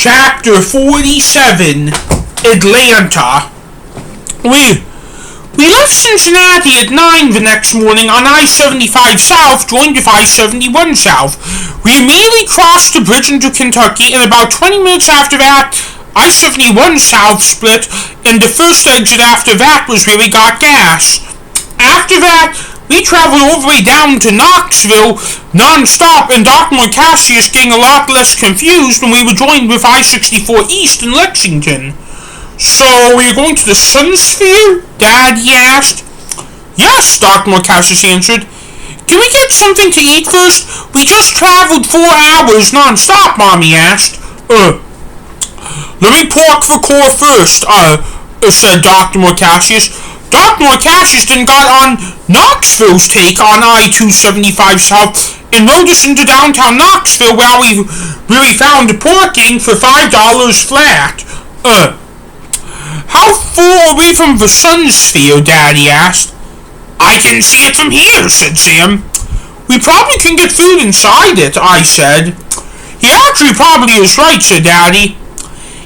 Chapter 47, Atlanta. We left Cincinnati at 9 the next morning on I-75 South, joined with I-71 South. We immediately crossed the bridge into Kentucky, and about 20 minutes after that, I-71 South split, and the first exit after that was where we got gas. After that, we traveled all the way down to Knoxville non-stop, and Dr. Marcacius getting a lot less confused when we were joined with I-64 East in Lexington. So, we're going to the Sun Sphere? Dad, he asked. Yes, Dr. Marcacius answered. Can we get something to eat first? We just traveled 4 hours non-stop, Mommy asked. Let me park the car first, said Dr. Marcacius. Dr. Marcacius then got on Knoxville's take on I-275 South and rode us into downtown Knoxville where we found parking for $5 flat. How far are we from the Sun Sphere, Daddy asked. I can see it from here, said Sam. We probably can get food inside it, I said. He actually probably is right, said Daddy.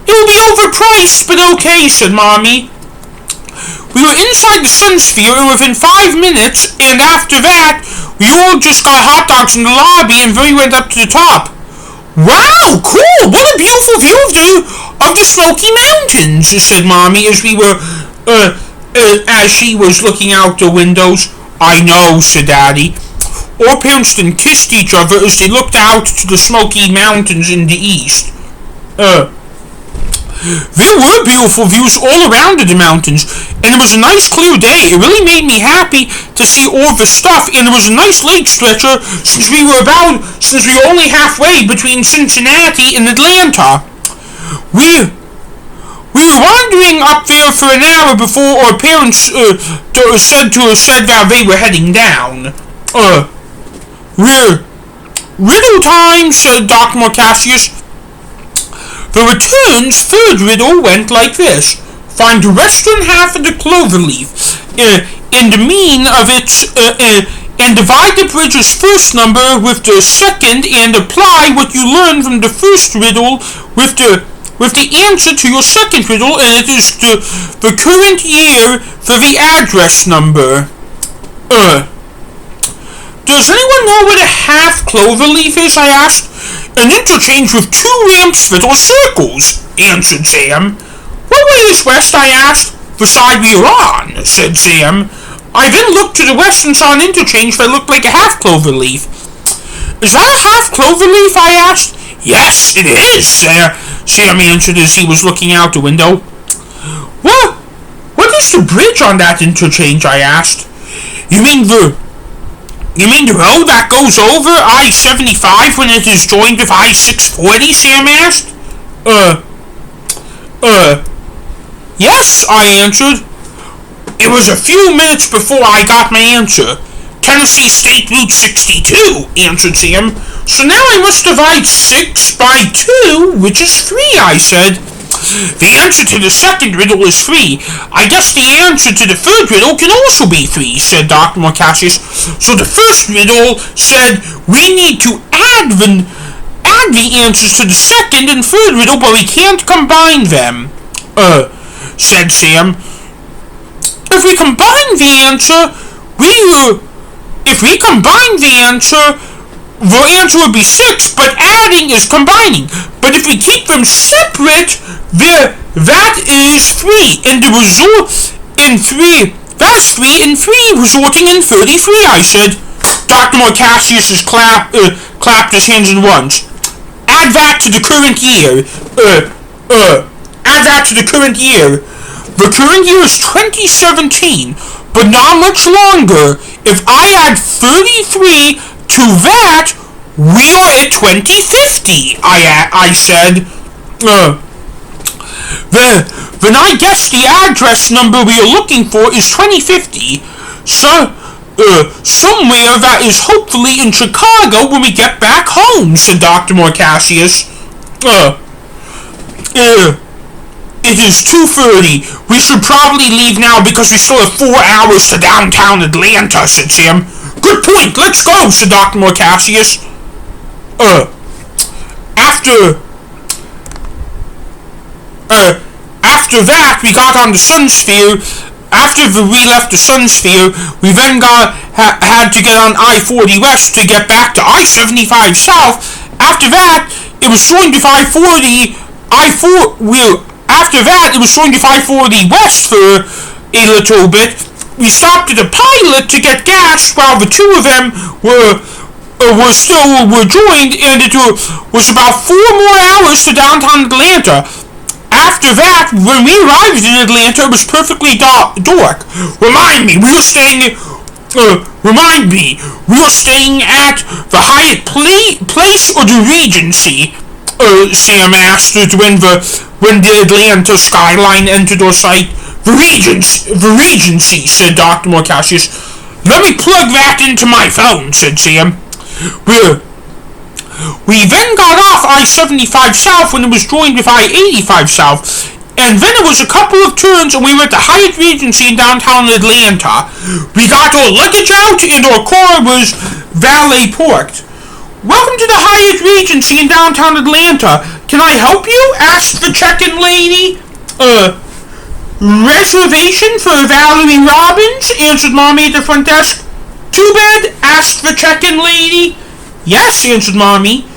It will be overpriced, but okay, said Mommy. We were inside the Sun Sphere within 5 minutes, and after that, we all just got hot dogs in the lobby and then we went up to the top. Wow, cool! What a beautiful view of the Smoky Mountains, said Mommy as she was looking out the windows. I know, said Daddy. Our parents then kissed each other as they looked out to the Smoky Mountains in the east. There were beautiful views all around the mountains, and it was a nice clear day. It really made me happy to see all the stuff, and it was a nice lake stretcher since we were only halfway between Cincinnati and Atlanta. We were wandering up there for an hour before our parents said that they were heading down. Riddle time, said Dr. Marcacius. The return's third riddle went like this. Find the western half of the clover leaf and the mean of its and divide the bridge's first number with the second and apply what you learned from the first riddle with the answer to your second riddle, and it is the current year for the address number. Does anyone know what a half clover leaf is? I asked. An interchange with 2 ramps that are circles, answered Sam. What way is west? I asked. The side we are on, said Sam. I then looked to the west and saw an interchange that looked like a half clover leaf. Is that a half clover leaf? I asked. Yes, it is, Sam answered as he was looking out the window. What is the bridge on that interchange? I asked. You mean the road that goes over I-75 when it is joined with I-640, Sam asked? Yes, I answered. It was a few minutes before I got my answer. Tennessee State Route 62, answered Sam. So now I must divide 6 by 2, which is 3, I said. The answer to the second riddle is 3. I guess the answer to the third riddle can also be 3, said Dr. Marcacius. So the first riddle said we need to add the answers to the second and third riddle, but we can't combine them. Said Sam. If we combine the answer, the answer would be 6, but adding is combining. But if we keep them separate, that is 3, and the result in 3, that's 3 and 3, resulting in 33, I said. Dr. Marcacius clapped his hands at once. Add that to the current year. Add that to the current year. The current year is 2017, but not much longer. If I add 33 to that, we are at 2050, I said. Then I guess the address number we are looking for is 2050. So, somewhere that is hopefully in Chicago when we get back home, said Dr. Marcacius. It is 2:30. We should probably leave now because we still have 4 hours to downtown Atlanta, said Sam. Good point. Let's go, said Dr. Marcacius. after that, we got on the sun sphere. After we left the sun sphere, we then had to get on I-40 West to get back to I-75 South. After that, it was showing to I-40 after that, it was showing to I-40 West for a little bit. We stopped at a pilot to get gas while the two of them were joined, and it was about 4 more hours to downtown Atlanta. After that, when we arrived in Atlanta, it was perfectly dark. Remind me, we were staying at the Hyatt Place or the Regency? Sam asked when the Atlanta skyline entered our sight. The Regency, said Dr. Marcacius. Let me plug that into my phone, said Sam. We then got off I-75 South when it was joined with I-85 South, and then it was a couple of turns and we were at the Hyatt Regency in downtown Atlanta. We got our luggage out and our car was valet parked. Welcome to the Hyatt Regency in downtown Atlanta. Can I help you? Asked the check-in lady. Reservation for Valerie Robbins? Answered Mommy at the front desk. 2-bed? Asked the check-in lady. Yes, answered Mommy.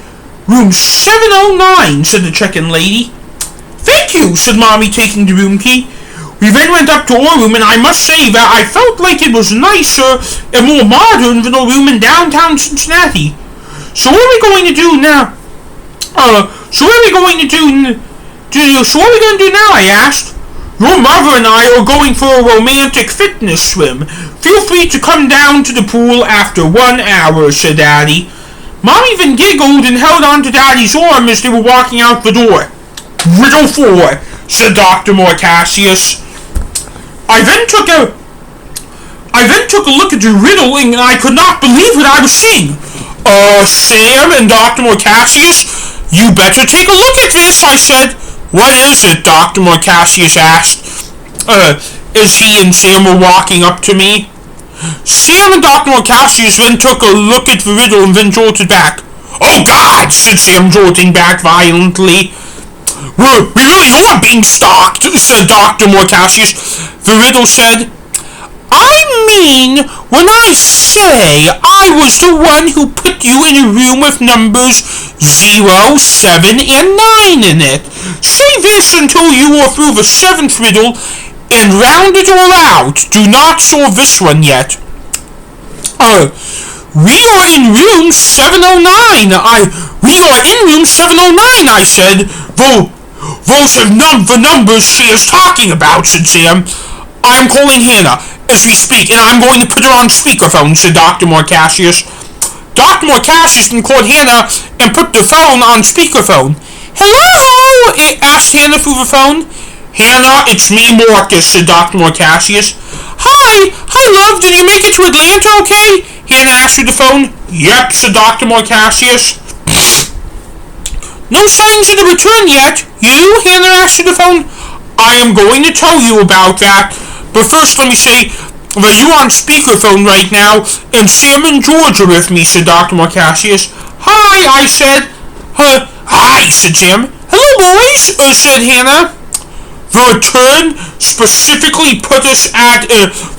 Room 709, said the check-in lady. Thank you, said Mommy, taking the room key. We then went up to our room, and I must say that I felt like it was nicer and more modern than our room in downtown Cincinnati. So what are we going to do now? So what are we going to do now, I asked. Your mother and I are going for a romantic fitness swim. Feel free to come down to the pool after 1 hour, said Daddy. Mommy then giggled and held on to Daddy's arm as they were walking out the door. Riddle 4, said Dr. Marcacius. I then took a look at the riddle and I could not believe what I was seeing. Sam and Dr. Marcacius, you better take a look at this, I said. What is it? Dr. Marcacius asked, as he and Sam were walking up to me. Sam and Dr. Marcacius then took a look at the riddle and then jolted back. Oh God, said Sam, jolting back violently. We really are being stalked, said Dr. Marcacius. The riddle said, I mean, when I say I was the one who put you in a room with numbers 0, 7, and 9 in it. Say this until you are through the 7th riddle and round it all out. Do not solve this one yet. We are in room 709. We are in room 709, I said. Those are the numbers she is talking about, said Sam. I am calling Hannah as we speak, and I'm going to put her on speakerphone, said Dr. Marcacius. Dr. Marcacius then called Hannah and put the phone on speakerphone. Hello? Asked Hannah through the phone. Hannah, it's me, Marcus, said Dr. Marcacius. Hi, love, did you make it to Atlanta okay? Hannah asked through the phone. Yep, said Dr. Marcacius. No signs of the return yet. You? Hannah asked through the phone. I am going to tell you about that, but first let me say that you're on speakerphone right now, and Sam and George are with me, said Dr. Marcacius. Hi, I said. Hi, said Sam. Hello, boys, said Hannah. The return specifically put us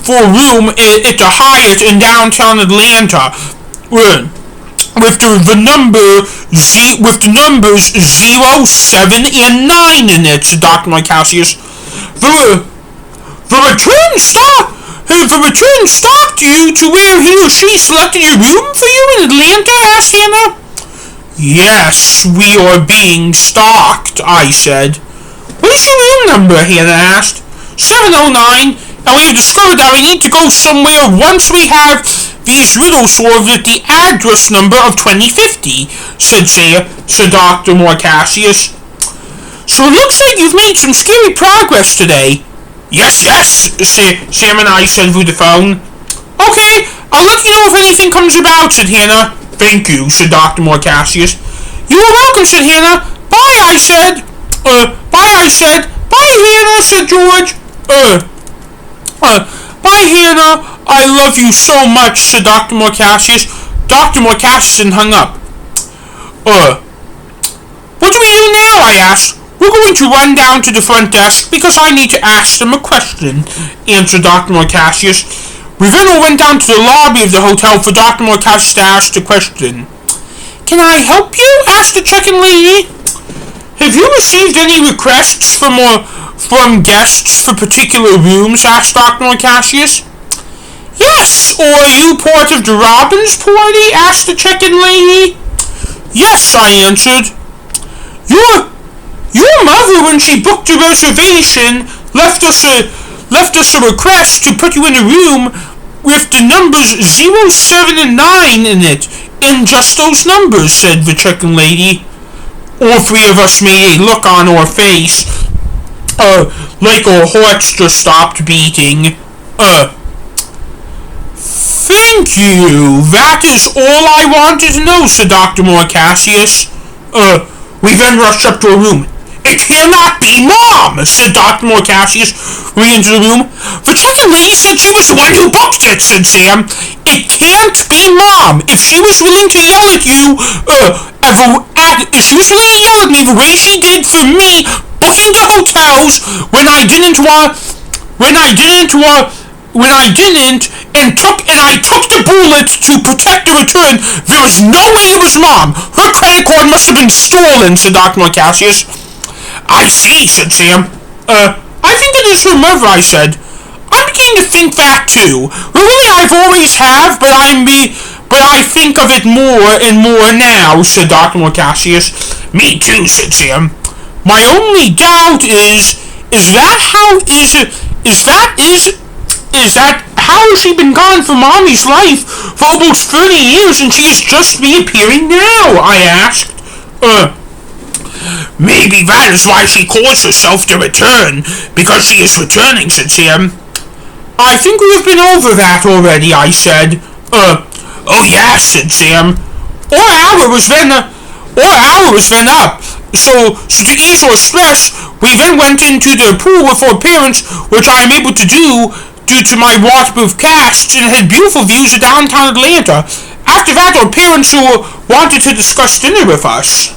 for a room at the Hyatt in downtown Atlanta, with the numbers 0, 7, and 9 in it, said Dr. Marcacius. The return stalked you to where he or she selected your room for you in Atlanta, asked Hannah. Yes, we are being stalked, I said. What is your room number? Hannah asked. 709, and we have discovered that we need to go somewhere once we have these riddles solved at the address number of 2050, said Dr. Marcacius. So it looks like you've made some scary progress today. Yes, Sam and I said through the phone. Okay, I'll let you know if anything comes about, said Hannah. Thank you, said Dr. Marcacius. You are welcome, said Hannah. Bye, I said. Bye, Hannah, said George. Bye, Hannah. I love you so much, said Dr. Marcacius. Dr. Marcacius hung up. What do we do now? I asked. We're going to run down to the front desk because I need to ask them a question, answered Dr. Marcacius. We then all went down to the lobby of the hotel for Dr. Marcacius to ask the question. Can I help you? Asked the check-in lady. Have you received any requests from guests for particular rooms? Asked Dr. Marcacius. Yes, or are you part of the Robbins party? Asked the check-in lady. Yes, I answered. Your mother, when she booked a reservation, left us a request to put you in a room with the numbers 0, 7, and 9 in it, in just those numbers, said the chicken lady. All three of us made a look on our face, like our hearts just stopped beating. Thank you. That is all I wanted to know, said Dr. Marcacius. We then rushed up to her room. It cannot be Mom, said Dr. Marcacius, running into the room. The chicken lady said she was the one who booked it, said Sam. It can't be Mom. If she was willing to yell at you, if she was willing to yell at me the way she did for me booking the hotels when I didn't, and I took the bullet to protect the return, there is no way it was Mom. Her credit card must have been stolen, said Dr. Marcacius. I see, said Sam. I think it is her mother, I said. I'm beginning to think that too. Really, I've always have, but I think of it more and more now, said Dr. Marcacius. Me too, said Sam. My only doubt is that how has she been gone from Mommy's life for almost 30 years and she is just reappearing now? I asked. Maybe that is why she calls herself the Return, because she is returning, said Sam. I think we have been over that already, I said. Oh yeah, said Sam. Our hour was then up. So to ease our stress, we then went into the pool with our parents, which I am able to do due to my waterproof cast, and had beautiful views of downtown Atlanta. After that, our parents wanted to discuss dinner with us.